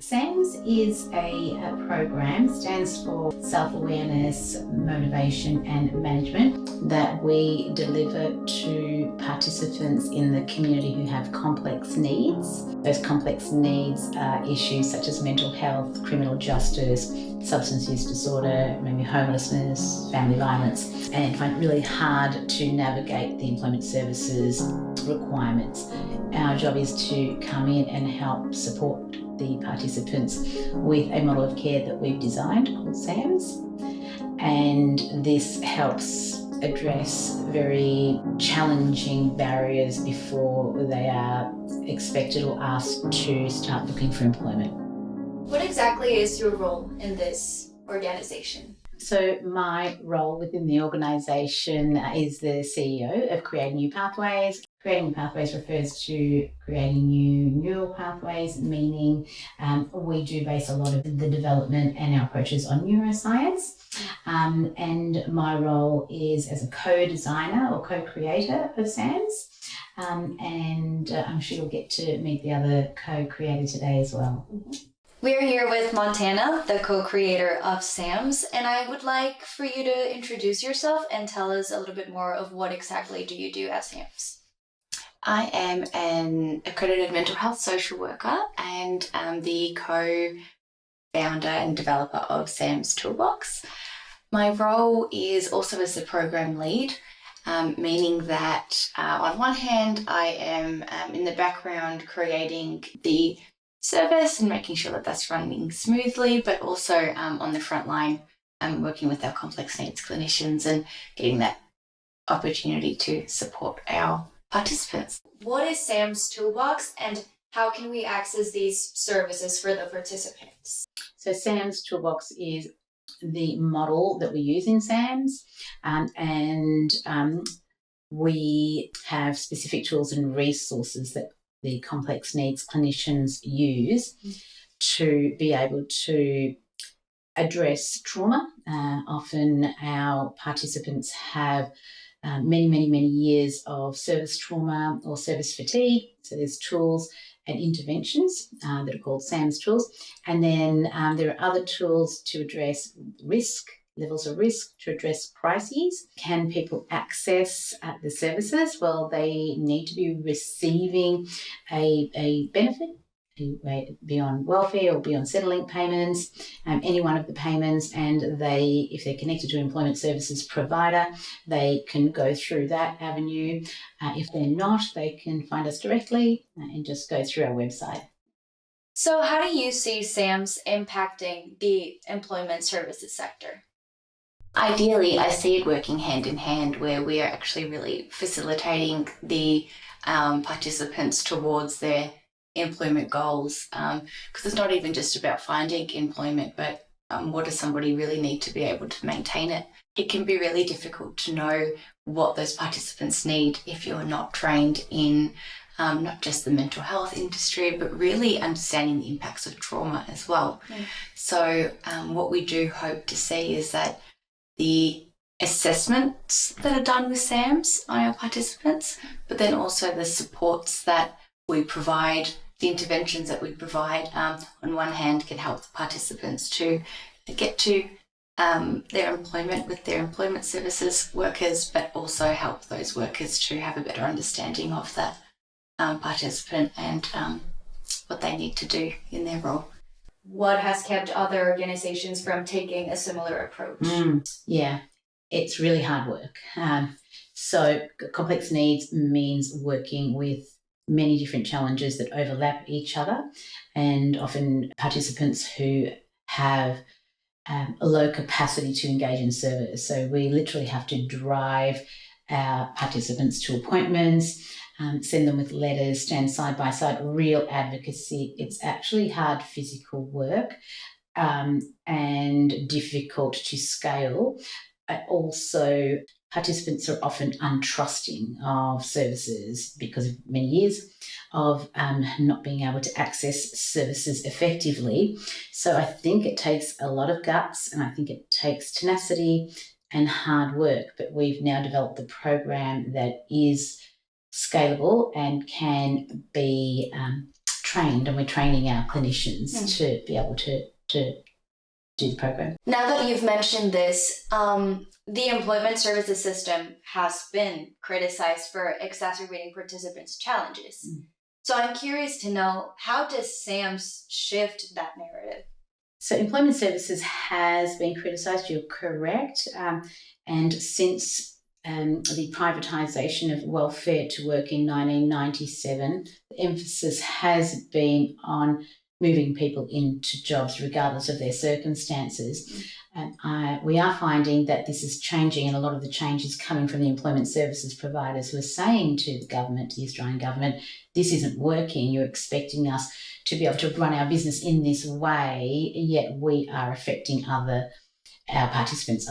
SAMS is a program, stands for Self-Awareness, Motivation and Management, that we deliver to participants in the community who have complex needs. Those complex needs are issues such as mental health, criminal justice, substance use disorder, maybe homelessness, family violence, and find it really hard to navigate the employment services requirements. Our job is to come in and help support the participants with a model of care that we've designed called SAMS, and this helps address very challenging barriers before they are expected or asked to start looking for employment. What exactly is your role in this organisation? So my role within the organisation is the CEO of Creating New Pathways. Creating New Pathways refers to creating new neural pathways, meaning we do base a lot of the development and our approaches on neuroscience. And my role is as a co-designer or co-creator of SAMS. And I'm sure you'll get to meet the other co-creator today as well. We're here with Montana, the co-creator of SAMS, and I would like for you to introduce yourself and tell us a little bit more of what exactly do you do at SAMS. I am an accredited mental health social worker and the co-founder and developer of SAMS Toolbox. My role is also as the program lead, meaning that on one hand I am in the background creating the service and making sure that that's running smoothly, but also on the front line working with our complex needs clinicians and getting that opportunity to support our participants. What is SAMS Toolbox and how can we access these services for the participants? So SAMS Toolbox is the model that we use in SAMS, and we have specific tools and resources that the complex needs clinicians use to be able to address trauma. Often our participants have many years of service trauma or service fatigue. So there's tools and interventions that are called SAMS tools. And then there are other tools to address risk, levels of risk, to address crises. Can people access the services? Well, they need to be receiving a benefit, be on welfare or be on Centrelink payments, any one of the payments, and if they're connected to an employment services provider, they can go through that avenue. If they're not, they can find us directly and just go through our website. So how do you see SAMS impacting the employment services sector? Ideally, I see it working hand in hand where we are actually really facilitating the participants towards their employment goals, because it's not even just about finding employment, but what does somebody really need to be able to maintain it? It can be really difficult to know what those participants need if you're not trained in not just the mental health industry, but really understanding the impacts of trauma as well. So what we do hope to see is that the assessments that are done with SAMS on our participants, but then also the supports that we provide, the interventions that we provide, on one hand can help the participants to get to their employment with their employment services workers, but also help those workers to have a better understanding of that participant and what they need to do in their role. What has kept other organizations from taking a similar approach? Yeah, it's really hard work. So complex needs means working with many different challenges that overlap each other, and often participants who have a low capacity to engage in service. So we literally have to drive our participants to appointments, send them with letters, stand side by side, real advocacy. It's actually hard physical work and difficult to scale. Also, participants are often untrusting of services because of many years of not being able to access services effectively. So I think it takes a lot of guts, and I think it takes tenacity and hard work, but we've now developed a program that is scalable and can be trained, and we're training our clinicians to be able to do the program. Now that you've mentioned this, the employment services system has been criticized for exacerbating participants' challenges. So I'm curious to know, how does SAMS shift that narrative? So employment services has been criticised, you're correct, and since the privatisation of welfare to work in 1997, the emphasis has been on moving people into jobs regardless of their circumstances. We are finding that this is changing, and a lot of the change is coming from the employment services providers who are saying to the government, to the Australian government, this isn't working, you're expecting us to be able to run our business in this way, yet we are affecting other participants.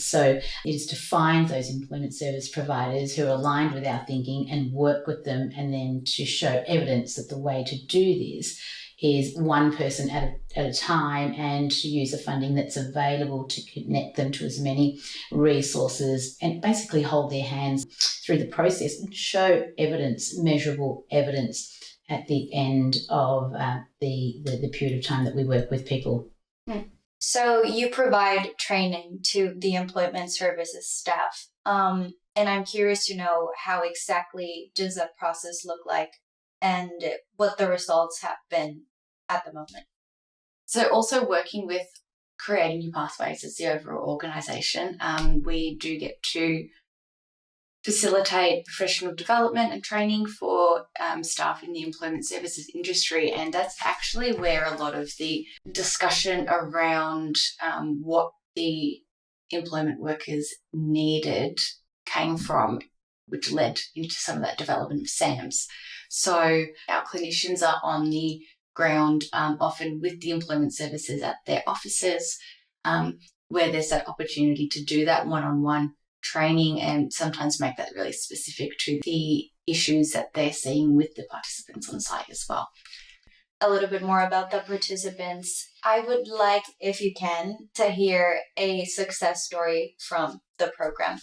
So it is to find those employment service providers who are aligned with our thinking and work with them, and then to show evidence that the way to do this is one person at a time, and to use the funding that's available to connect them to as many resources, and basically hold their hands through the process and show evidence, measurable evidence at the end of the period of time that we work with people. So you provide training to the employment services staff, and I'm curious to know, how exactly does that process look like, and what the results have been at the moment? So also working with creating new pathways as the overall organisation, we do get to facilitate professional development and training for staff in the employment services industry, and that's actually where a lot of the discussion around what the employment workers needed came from, which led into some of that development of SAMS. So our clinicians are on the ground, often with the employment services at their offices, where there's that opportunity to do that one-on-one training, and sometimes make that really specific to the issues that they're seeing with the participants on site as well. A little bit more about the participants. I would like, if you can, to hear a success story from the program.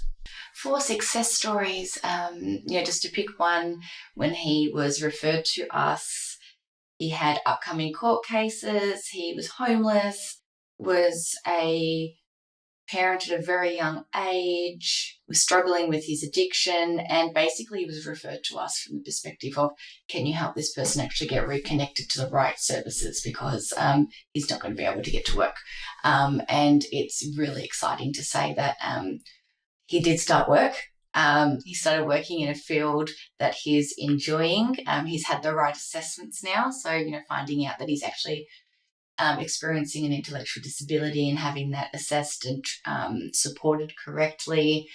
For success stories, just to pick one, when he was referred to us, he had upcoming court cases, he was homeless, was a parent at a very young age, was struggling with his addiction, and basically was referred to us from the perspective of, can you help this person actually get reconnected to the right services, because he's not going to be able to get to work. And it's really exciting to say that he did start work. He started working in a field that he's enjoying. He's had the right assessments now, so finding out that he's actually experiencing an intellectual disability and having that assessed and supported correctly.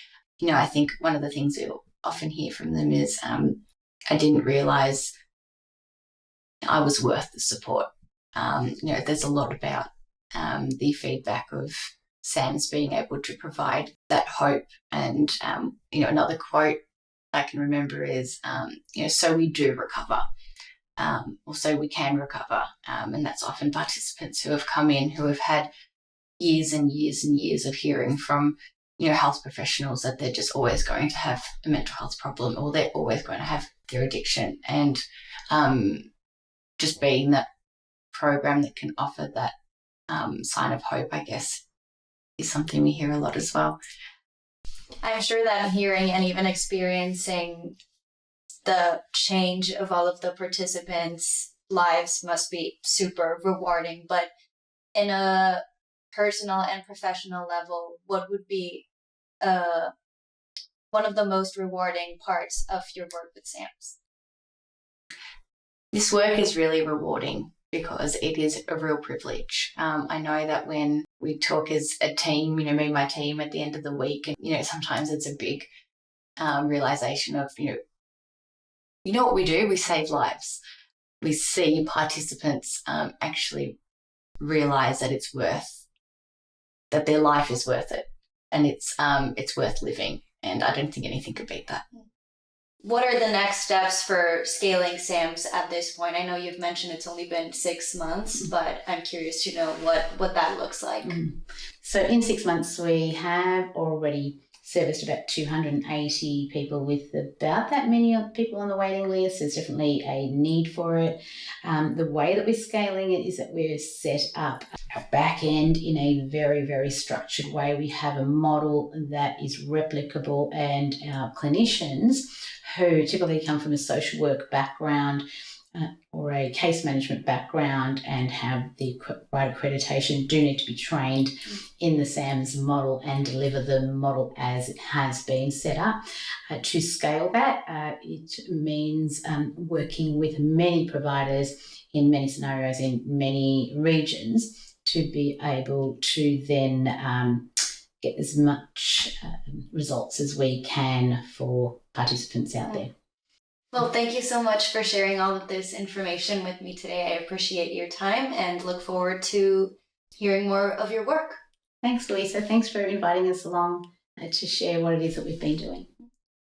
I think one of the things we'll often hear from them is, I didn't realise I was worth the support. There's a lot about the feedback of SAMS being able to provide that hope. And, another quote I can remember is, so we do recover. Or so we can recover. And that's often participants who have come in who have had years and years and years of hearing from, health professionals that they're just always going to have a mental health problem, or they're always going to have their addiction. And just being that program that can offer that sign of hope, I guess, is something we hear a lot as well. I'm sure that hearing and even experiencing the change of all of the participants' lives must be super rewarding. But in a personal and professional level, what would be one of the most rewarding parts of your work with SAMS? This work is really rewarding because it is a real privilege. I know that when we talk as a team, me and my team at the end of the week, and sometimes it's a big realization of, what we do? We save lives. We see participants actually realize that it's that their life is worth it, and it's worth living. And I don't think anything could beat that. What are the next steps for scaling SAMS at this point? I know you've mentioned it's only been 6 months, but I'm curious to know what that looks like. So in 6 months, we have already serviced about 280 people with about that many people on the waiting list. There's definitely a need for it. The way that we're scaling it is that we're set up our back end in a very, very structured way. We have a model that is replicable, and our clinicians who typically come from a social work background or a case management background and have the right accreditation do need to be trained in the SAMS model and deliver the model as it has been set up. To scale that, it means working with many providers in many scenarios in many regions to be able to then get as much results as we can for participants out there. Well, thank you so much for sharing all of this information with me today. I appreciate your time and look forward to hearing more of your work. Thanks, Louisa. Thanks for inviting us along to share what it is that we've been doing.